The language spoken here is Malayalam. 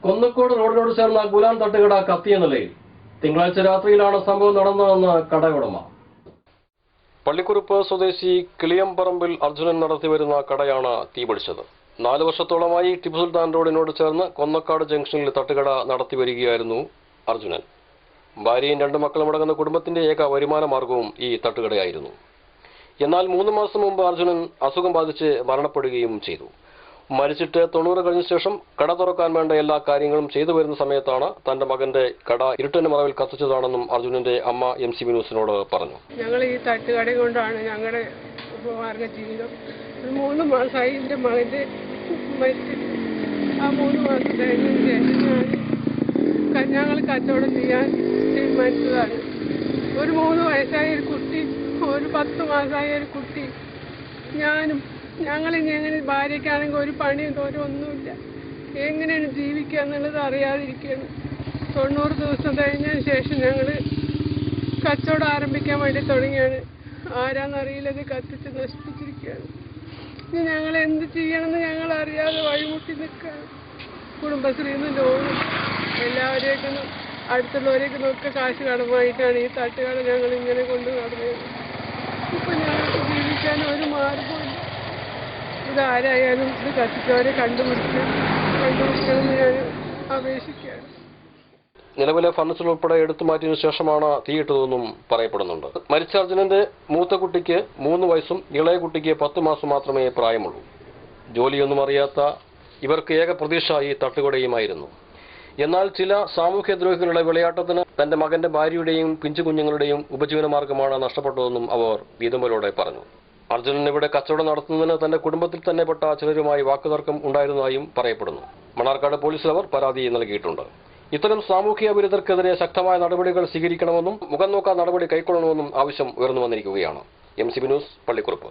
കൊന്നക്കോട് റോഡിനോട് ചേർന്ന ഗുലാൻ തട്ടുകട കത്തിയ നിലയിൽ തിങ്കളാഴ്ച രാത്രിയിലാണ് സംഭവം നടന്നതെന്ന് കടയുടമ. പള്ളിക്കുറുപ്പ് സ്വദേശി കിളിയമ്പറമ്പിൽ അർജുനൻ നടത്തിവരുന്ന കടയാണ് തീപിടിച്ചത്. 4 വർഷത്തോളമായി ടിപ്പു സുൽത്താൻ റോഡിനോട് ചേർന്ന് കൊന്നക്കാട് ജംഗ്ഷനിൽ തട്ടുകട നടത്തിവരികയായിരുന്നു അർജുനൻ. ഭാര്യയും 2 മക്കളും അടങ്ങുന്ന കുടുംബത്തിന്റെ ഏക വരുമാന മാർഗവും ഈ തട്ടുകടയായിരുന്നു. എന്നാൽ 3 മാസം മുമ്പ് അർജുനൻ അസുഖം ബാധിച്ച് മരണപ്പെടുകയും ചെയ്തു. മരിച്ചിട്ട് 90 കഴിഞ്ഞ ശേഷം കട തുറക്കാൻ വേണ്ട എല്ലാ കാര്യങ്ങളും ചെയ്തു വരുന്ന സമയത്താണ് തന്റെ മകന്റെ കട ഇരുട്ടിന്റെ മറവിൽ കത്തിച്ചതാണെന്നും അർജുനന്റെ അമ്മ MC ന്യൂസിനോട് പറഞ്ഞു. ഞങ്ങൾ ഈ തട്ടുകട കൊണ്ടാണ് ഞങ്ങളുടെ ഉപമാർഗ ജീവിതം. 3 മാസമായി എൻ്റെ മകന്റെ മരിച്ചിട്ട്. ആ 3 മാസം കഴിഞ്ഞതിന് ശേഷം ഞങ്ങൾ കച്ചവടം ചെയ്യാൻ തീരുമാനിച്ചതാണ്. ഒരു 3 വയസ്സായ ഒരു കുട്ടി, ഒരു 10 മാസമായ ഒരു കുട്ടി, ഞങ്ങളിനി എങ്ങനെ, ഭാര്യയ്ക്കാണെങ്കിൽ ഒരു പണിയും ഒന്നുമില്ല, എങ്ങനെയാണ് ജീവിക്കുക എന്നുള്ളത് അറിയാതിരിക്കുകയാണ്. 90 ദിവസം കഴിഞ്ഞതിന് ശേഷം ഞങ്ങൾ കച്ചവടം ആരംഭിക്കാൻ വേണ്ടി തുടങ്ങിയാണ്. ആരാന്നറിയില്ല, ഇത് കത്തിച്ച് നശിപ്പിച്ചിരിക്കുകയാണ്. ഇനി ഞങ്ങൾ എന്ത് ചെയ്യണമെന്ന് ഞങ്ങൾ അറിയാതെ വഴിമുട്ടി നിൽക്കുകയാണ്. കുടുംബശ്രീയിൽ നിന്ന് ലോണും എല്ലാവരേക്കും അടുത്തുള്ളവരേക്കൊക്കെ കാശ് കടമായിട്ടാണ് ഈ തട്ടുകട ഞങ്ങൾ ഇങ്ങനെ കൊണ്ട് നടന്നത്. ഇപ്പം ഞങ്ങൾക്ക് ജീവിക്കാൻ ഒരു മാർഗമില്ല. ഇതാരായാലും ഇത് കത്തിച്ചവരെ കണ്ടുപിടിക്കണമെന്ന് ഞാൻ അപേക്ഷിക്കുകയാണ്. നിലവിലെ ഫർണിച്ചർ ഉൾപ്പെടെ എടുത്തു മാറ്റിയതിനു ശേഷമാണ് തീയിട്ടതെന്നും പറയപ്പെടുന്നുണ്ട്. മരിച്ച അർജുനന്റെ മൂത്ത കുട്ടിക്ക് 3 വയസ്സും ഇളയ കുട്ടിക്ക് 10 മാസം മാത്രമേ പ്രായമുള്ളൂ. ജോലിയൊന്നും അറിയാത്ത ഇവർക്ക് ഏക പ്രതീക്ഷ ഈ തട്ടുകടയുമായിരുന്നു. എന്നാൽ ചില സാമൂഹ്യദ്രോഹികളുടെ വിളയാട്ടത്തിന് തന്റെ മകന്റെ ഭാര്യയുടെയും പിഞ്ചു കുഞ്ഞുങ്ങളുടെയും ഉപജീവനമാർഗമാണ് നഷ്ടപ്പെട്ടതെന്നും അവർ വീതമ്പലോടെ പറഞ്ഞു. അർജുനൻ ഇവിടെ കച്ചവടം നടത്തുന്നതിന് തന്റെ കുടുംബത്തിൽ തന്നെ പെട്ട ചിലരുമായി വാക്കുതർക്കം ഉണ്ടായിരുന്നതായും പറയപ്പെടുന്നു. മണ്ണാർക്കാട് പോലീസിൽ അവർ പരാതി നൽകിയിട്ടുണ്ട്. ഇത്തരം സാമൂഹ്യ വിരുദ്ധർക്കെതിരെ ശക്തമായ നടപടികൾ സ്വീകരിക്കണമെന്നും മുഖം നോക്കാൻ നടപടി കൈക്കൊള്ളണമെന്നും ആവശ്യം ഉയർന്നു വന്നിരിക്കുകയാണ്. MC news, Pallikkuruppu.